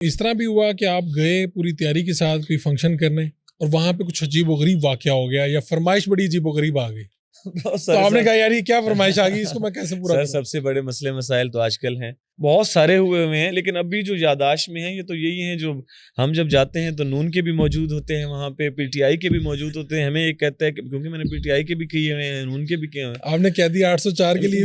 اس طرح بھی ہوا کہ آپ گئے پوری تیاری کے ساتھ کوئی فنکشن کرنے اور وہاں پہ کچھ عجیب و غریب واقعہ ہو گیا یا فرمائش بڑی عجیب و غریب آ گئی تو آپ نے کہا یار یہ کیا فرمائش آ گئی, اس کو میں کیسے پورا کروں؟ سب سے بڑے مسئلے مسائل تو آج کل ہیں, بہت سارے ہوئے ہیں, لیکن ابھی جو یاداشت میں ہیں یہ تو یہی ہیں جو ہم جب جاتے ہیں تو نون کے بھی موجود ہوتے ہیں وہاں پہ, پی ٹی آئی کے بھی موجود ہوتے ہیں. ہمیں یہ کہتا ہے کیونکہ میں نے پی ٹی آئی کے بھی کیے ہوئے ہیں, نون کے بھی کیے ہوئے ہیں. آپ نے قیدی 804 کے لیے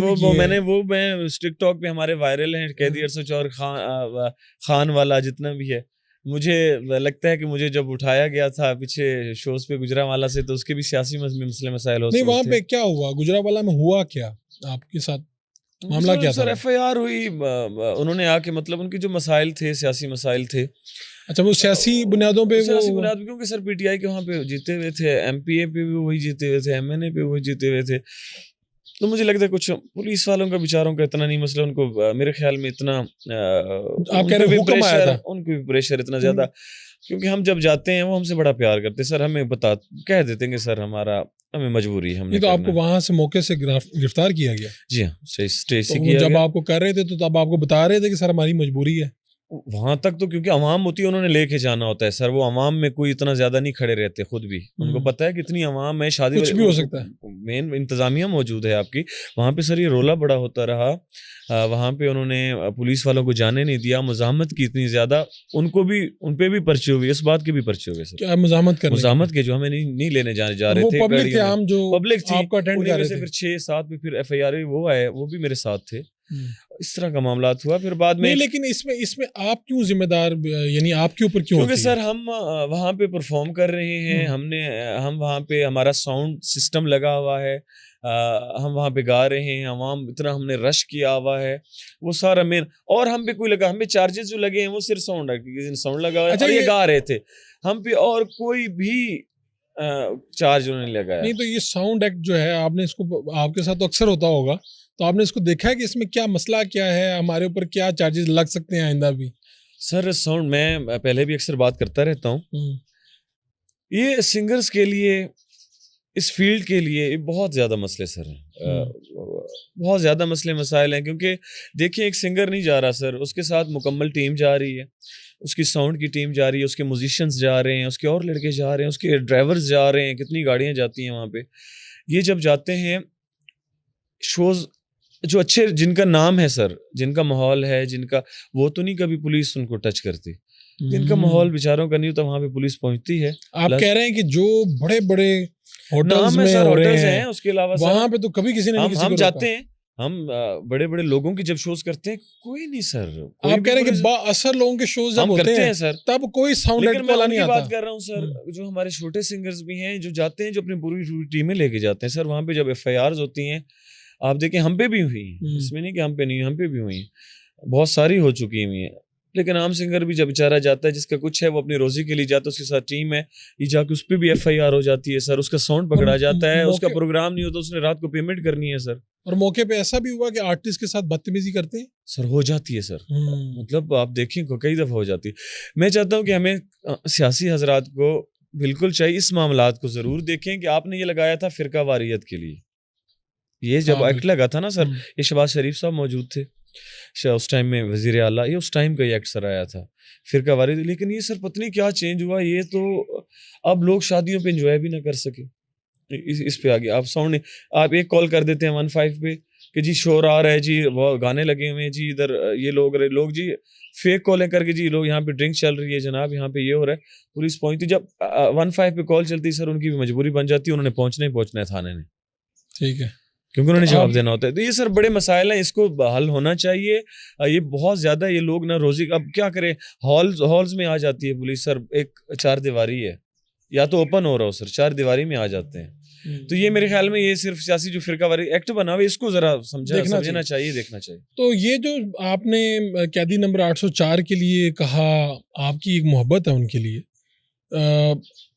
میں ٹک ٹاک پہ ہمارے وائرل ہیں قیدی 804 خان والا جتنا بھی ہے. مجھے لگتا ہے کہ مجھے جب اٹھایا گیا تھا پیچھے شوز پہ گجرانوالہ سے تو اس کے بھی سیاسی مسئلے مسائل ہوتے نہیں, وہاں پہ کیا ہوا گجرانوالہ میں, ہوا کیا آپ کے ساتھ, معاملہ کیا تھا؟ سر ایف آئی آر ہوئی, انہوں نے آ کے مطلب ان کے جو مسائل تھے سیاسی مسائل تھے. اچھا وہ سیاسی بنیادوں پہ, سیاسی بنیاد پہ, کیونکہ سر پی ٹی آئی کے وہاں پہ جیتے ہوئے تھے, ایم پی اے پہ بھی وہی جیتے ہوئے تھے, ایم این اے پہ وہی جیتے ہوئے تھے. تو مجھے لگتا ہے کچھ پولیس والوں کا بیچاروں کا اتنا نہیں مسئلہ, ان کو میرے خیال میں اتنا آپ کہہ رہے حکم آیا تھا, ان کو بھی پریشر اتنا زیادہ, کیونکہ ہم جب جاتے ہیں وہ ہم سے بڑا پیار کرتے ہیں سر, ہمیں کہہ دیتے ہیں کہ سر ہمیں مجبوری ہے. ہم نے تو آپ کو وہاں سے موقع سے گرفتار کیا گیا؟ جی ہاں, اسٹیج سے کیا. جب آپ کو کر رہے تھے تو تب آپ کو بتا رہے تھے کہ سر ہماری مجبوری ہے؟ وہاں تک تو کیونکہ عوام ہوتی ہے, انہوں نے لے کے جانا ہوتا ہے سر. وہ عوام میں کوئی اتنا زیادہ نہیں کھڑے رہتے, خود بھی ان کو پتا ہے کہ اتنی عوام ہے, شادی کچھ بھی ہو سکتا ہے, مین انتظامیہ موجود ہے آپ کی وہاں پہ. سر یہ رولا بڑا ہوتا رہا وہاں پہ, انہوں نے پولیس والوں کو جانے نہیں دیا, مزاحمت کی اتنی زیادہ, ان پہ بھی پرچے ہوئے, اس بات کے بھی پرچے ہوئے سر. کیا مزاحمت کے جو ہمیں نہیں لینے جا رہے تھے, پبلک تھی, آپ کو اٹینڈ کر رہے تھے. پھر 6-7 میں پھر ایف آئی آر وہ آئے, وہ بھی میرے ساتھ تھے. اس طرح کا معاملات ہوا. پھر بعد میں لیکن اس میں آپ کیوں ذمہ دار, یعنی آپ کے اوپر کیوں؟ کیونکہ سر ہم وہاں پہ پرفارم کر رہے ہیں, ہم وہاں پہ, ہمارا ساؤنڈ سسٹم لگا ہوا ہے, ہم وہاں پہ گا رہے ہیں, عوام اتنا ہم نے رش کیا ہوا ہے, وہ سارا مین. اور ہم پہ کوئی لگا, ہم پہ چارجز جو لگے ہیں وہ صرف ساؤنڈ لگا ہوا ہے, اور یہ گا رہے تھے ہم پہ, اور کوئی بھی چارج انہوں نے لگایا نہیں. تو یہ ساؤنڈ ایکٹ جو ہے, آپ نے اس کو, آپ کے ساتھ تو اکثر ہوتا ہوگا, تو آپ نے اس کو دیکھا ہے کہ اس میں کیا مسئلہ کیا ہے, ہمارے اوپر کیا چارجز لگ سکتے ہیں آئندہ بھی؟ سر ساؤنڈ میں پہلے بھی اکثر بات کرتا رہتا ہوں, یہ سنگرز کے لیے, اس فیلڈ کے لیے بہت زیادہ مسئلے سر ہیں, بہت زیادہ مسئلے مسائل ہیں. کیونکہ دیکھیں ایک سنگر نہیں جا رہا سر, اس کے ساتھ مکمل ٹیم جا رہی ہے, اس کی ساؤنڈ کی ٹیم جا رہی ہے, اس کے میوزیشینز جا رہے ہیں, اس کے اور لڑکے جا رہے ہیں, اس کے ڈرائیورز جا رہے ہیں, کتنی گاڑیاں جاتی ہیں وہاں پہ. یہ جب جاتے ہیں شوز جو اچھے, جن کا نام ہے سر, جن کا ماحول ہے, جن کا, وہ تو نہیں کبھی پولیس ان کو ٹچ کرتی. جن کا ماحول بیچاروں کا نہیں ہوتا وہاں پہ پولیس پہنچتی ہے. آپ کہہ رہے ہیں کہ جو بڑے بڑے ہوٹلز میں ہو رہے ہیں, اس کے علاوہ وہاں پہ تو کبھی کسی نے ہم جاتے ہیں, ہم بڑے بڑے لوگوں کی جب شوز کرتے ہیں, کوئی نہیں سر. آپ کہہ رہے ہیں کہ با اثر لوگوں کے شوز جب ہوتے ہیں سر, تب کوئی ساؤنڈ ایکٹ والا نہیں آتا. بات کر رہا ہوں سر, جو ہمارے چھوٹے سنگرز بھی ہیں جو جاتے ہیں, جو اپنی پوری ٹیمیں لے کے جاتے ہیں سر, وہاں پہ جب ایف آئی آرز ہوتی ہیں, آپ دیکھیں ہم پہ بھی ہوئی ہیں, اس میں نہیں کہ ہم پہ نہیں, ہم پہ بھی ہوئی ہیں, بہت ساری ہو چکی ہوئی ہیں. لیکن عام سنگر بھی جب بیچارہ جاتا ہے, جس کا کچھ ہے, وہ اپنی روزی کے لیے جاتا ہے, اس کے ساتھ ٹیم ہے, یہ جا کے اس پہ بھی ایف آئی آر ہو جاتی ہے سر, اس کا ساؤنڈ پکڑا جاتا ہے, اس کا پروگرام نہیں ہوتا, اس نے رات کو پیمنٹ کرنی ہے سر. اور موقع پہ ایسا بھی ہوا کہ آرٹسٹ کے ساتھ بدتمیزی کرتے ہیں سر, ہو جاتی ہے سر, مطلب آپ دیکھیں کئی دفعہ ہو جاتی ہے. میں چاہتا ہوں کہ ہمیں سیاسی حضرات کو بالکل چاہیے اس معاملات کو ضرور دیکھیں کہ آپ نے یہ لگایا تھا فرقہ واریت کے لیے, یہ جب ایکٹ لگا تھا نا سر, یہ شہباز شریف صاحب موجود تھے اس ٹائم میں, وزیر اعلیٰ, یہ اس ٹائم کا یہ ایکٹ سر آیا تھا فرقہ واریت. لیکن یہ سر پتہ نہیں کیا چینج ہوا, یہ تو اب لوگ شادیوں پہ انجوائے بھی نہ کر سکے. اس پہ آگے آپ ساؤنڈ, آپ ایک کال کر دیتے ہیں 15 پہ کہ جی شور آ رہا ہے جی, وہ گانے لگے ہوئے ہیں جی, ادھر یہ لوگ جی فیک کالیں کر کے جی لوگ یہاں پہ ڈرنک چل رہی ہے جناب, یہاں پہ یہ ہو رہا ہے. پولیس پہنچتی, جب 15 پہ کال چلتی سر, ان کی بھی مجبوری بن جاتی ہے, انہوں نے پہنچنا ہے تھانے میں. ٹھیک ہے, کیونکہ انہوں نے جواب دینا ہوتا ہے. تو یہ سر بڑے مسائل ہیں, اس کو حل ہونا چاہیے. یہ بہت زیادہ, یہ لوگ نا روزی, اب کیا کریں, ہالز میں آ جاتی ہے پولیس سر, ایک 4 دیواری ہے, یا تو اوپن ہو رہا ہو سر, 4 دیواری میں آ جاتے ہیں. تو یہ میرے خیال میں یہ صرف سیاسی جو فرقہ واری ایکٹ بنا ہوا ہے, اس کو ذرا سمجھنا چاہیے, دیکھنا چاہیے. تو یہ جو آپ نے قیدی نمبر 804 کے لیے کہا, آپ کی ایک محبت ہے ان کے لیے,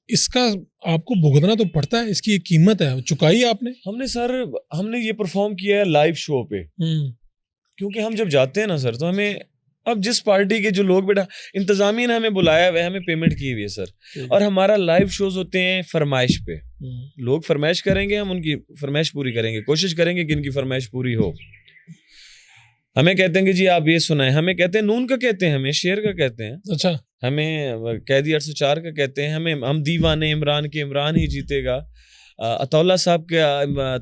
اس کا آپ کو بھگتنا تو پڑتا ہے, اس کی ایک قیمت ہے, چکائی آپ نے؟ ہم نے یہ پرفارم کیا ہے لائیو شو پہ, کیونکہ ہم جب جاتے ہیں نا سر, تو ہمیں اب جس پارٹی کے جو لوگ, بیٹا انتظامیہ نے ہمیں بلایا ہے, ہمیں پیمنٹ کی ہوئی ہے سر, اور ہمارا لائیو شوز ہوتے ہیں فرمائش پہ. لوگ فرمائش کریں گے, ہم ان کی فرمائش پوری کریں گے, کوشش کریں گے کہ ان کی فرمائش پوری ہو. ہمیں کہتے ہیں کہ جی آپ یہ سنائیں, ہمیں کہتے ہیں نون کا کہتے ہیں, ہمیں شیر کا کہتے ہیں, اچھا ہمیں قیدی 804 کا کہتے ہیں, ہم دیوانے عمران کے عمران ہی جیتے گا, اطولہ صاحب کے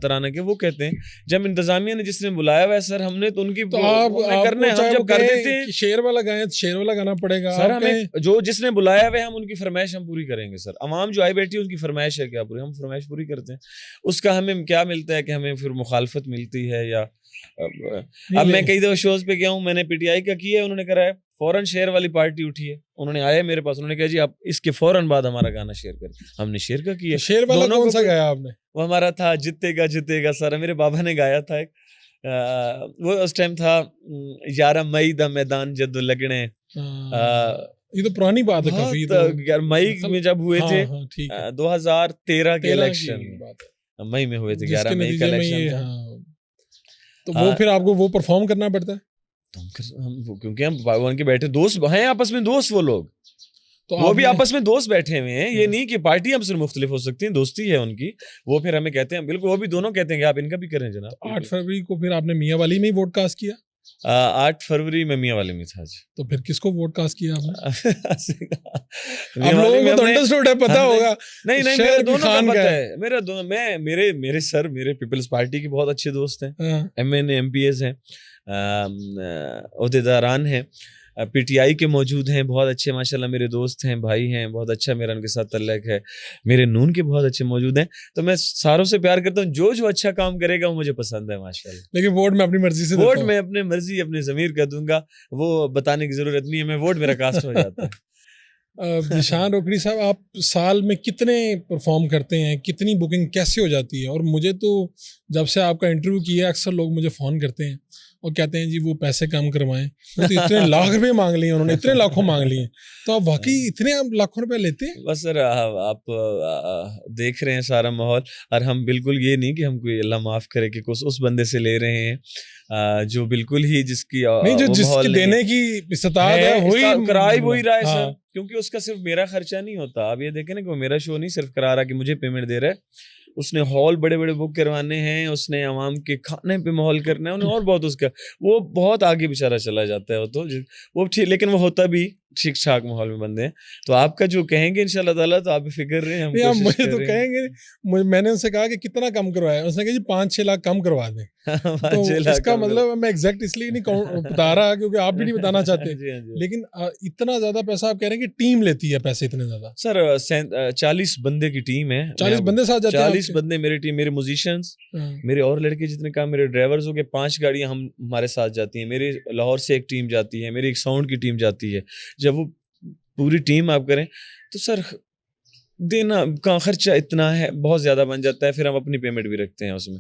ترانہ کے وہ کہتے ہیں. جب انتظامیہ نے جس نے بلایا ہوا ہے سر, ہم نے تو ان کی تو آپ کرنا ہے, ہم جب کر دیتے ہیں شیر والا گائیں شیر والا گانا پڑے گا سر, ہمیں جو جس نے بلایا ہوا ہے ہم ان کی فرمائش ہم پوری کریں گے سر. عوام جو آئی بیٹھی ہے ان کی فرمائش ہے کیا پوری, ہم فرمائش پوری کرتے ہیں. اس کا ہمیں کیا ملتا ہے کہ ہمیں پھر مخالفت ملتی ہے یا اب میں کئی دفعہ شوز پہ گیا ہوں, میں نے پی ٹی آئی کا کیا ہے, انہوں نے کرایا فوراً شیئر والی پارٹی اٹھی ہے, انہوں نے آیا میرے پاس, انہوں نے کہا جی آپ اس کے فوراً بعد ہمارا گانا شیئر کریں. ہم نے شیئر کا کیا. شیر والا کون سا گایا آپ نے؟ وہ ہمارا تھا جتے گا سارا, میرے بابا نے گایا تھا ایک, وہ اس ٹائم تھا 11 مئی دا میدان جدو لگنے. یہ تو پرانی بات ہے کافی, مئی میں جب ہوئے تھے 2013 کے الیکشن, مئی میں ہوئے تھے, 11 مئی کا الیکشن تھا. تو وہ پھر آپ کو وہ پرفارم کرنا پڑتا ہے کیونکہ ہم ان کے بیٹھے دوست ہیں آپس میں, دوست وہ لوگ تو وہ بھی آپس میں دوست بیٹھے ہوئے ہیں. یہ نہیں کہ پارٹی ہم سے مختلف ہو سکتی ہیں, دوستی ہے ان کی. وہ پھر ہمیں کہتے ہیں بالکل, وہ بھی دونوں کہتے ہیں کہ آپ ان کا بھی کریں جناب. 8 فروری کو پھر آپ نے میاں والی میں ہی ووٹ کاسٹ کیا؟ 8 فروری میں میاں والے میں تھا جی. تو پھر کس کو ووٹ کاسٹ کیا آپ نے؟ آپ لوگوں کو تو انڈرسٹوڈ ہے, پتہ ہوگا. نہیں میرے دونوں کا پتہ ہے. میرے سر میرے پیپلز پارٹی کے بہت اچھے دوست ہیں, M N M P As ہیں, عہدیداران ہیں, پی ٹی آئی کے موجود ہیں, بہت اچھے ماشاءاللہ میرے دوست ہیں, بھائی ہیں, بہت اچھا میرا ان کے ساتھ تعلق ہے. میرے نون کے بہت اچھے موجود ہیں, تو میں ساروں سے پیار کرتا ہوں. جو اچھا کام کرے گا وہ مجھے پسند ہے ماشاءاللہ. لیکن ووٹ میں اپنی مرضی سے ووٹ میں اپنی مرضی اپنے ضمیر کا دوں گا, وہ بتانے کی ضرورت نہیں ہے, میں ووٹ میرا کاسٹ ہو جاتا ہے. ذیشان روکڑی صاحب, آپ سال میں کتنے پرفارم کرتے ہیں, کتنی بکنگ کیسے ہو جاتی ہے؟ اور مجھے تو جب سے آپ کا انٹرویو کیا اکثر لوگ مجھے فون کرتے ہیں اور کہتے ہیں جی وہ پیسے کم کروائیں, تو اتنے لاکھ روپے مانگ لیے انہوں نے, اتنے لاکھوں مانگ لیے, تو آپ واقعی اتنے لاکھوں روپے لیتے ہیں؟ بس سر آپ دیکھ رہے ہیں سارا ماحول, اور ہم بالکل یہ نہیں کہ ہم کوئی اللہ معاف کرے کہ کچھ اس بندے سے لے رہے ہیں جو بالکل ہی جس کی نہیں, جو جس کی دینے کی استطاعت ہے وہی کرائی وہی رہا ہے سر. کیونکہ اس کا صرف میرا خرچہ نہیں ہوتا. آپ یہ دیکھیں نا کہ وہ میرا شو نہیں صرف کرا رہا کہ مجھے پیمنٹ دے رہا ہے, اس نے ہال بڑے بڑے بک کروانے ہیں, اس نے عوام کے کھانے پہ ماحول کرنا ہے, انہیں اور بہت اس کا وہ بہت آگے بیچارہ چلا جاتا ہے. وہ ٹھیک, لیکن وہ ہوتا بھی ٹھیک ٹھاک ماحول میں بندے ہیں. تو آپ کا جو کہیں گے انشاءاللہ تعالیٰ, تو آپ فکر رہے ہیں, مجھے تو کہیں گے. میں نے ان سے کہا کہ کتنا کم کروایا, اس نے کہا جی 5-6 لاکھ کم کروا دیں. تو اس کا مطلب میں ایگزیکٹ اس لیے نہیں بتا رہا کیونکہ آپ بھی نہیں بتانا چاہتے, لیکن اتنا زیادہ پیسہ آپ کہہ رہے ہیں کہ ٹیم لیتی ہے پیسے اتنے زیادہ؟ سر 40 بندے کی ٹیم ہے. 40 بندے ساتھ جاتے ہیں؟ 40 بندے میری ٹیم, میرے میوزیشینز, میرے اور لڑکے جتنے کام, میرے ڈرائیورز ہو گئے, 5 گاڑیاں ہمارے ساتھ جاتی ہیں. میری لاہور سے ایک ٹیم جاتی ہے, میری ایک ساؤنڈ کی ٹیم جاتی ہے. جب وہ پوری ٹیم آپ کریں تو سر دینا کا خرچہ اتنا ہے, بہت زیادہ بن جاتا ہے. پھر ہم اپنی پیمنٹ بھی رکھتے ہیں اس میں,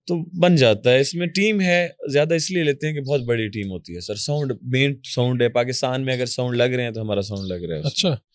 تو بن جاتا ہے. اس میں ٹیم ہے زیادہ اس لیے لیتے ہیں کہ بہت بڑی ٹیم ہوتی ہے سر. ساؤنڈ مین ساؤنڈ ہے پاکستان میں, اگر ساؤنڈ لگ رہے ہیں تو ہمارا ساؤنڈ لگ رہا ہے. اچھا.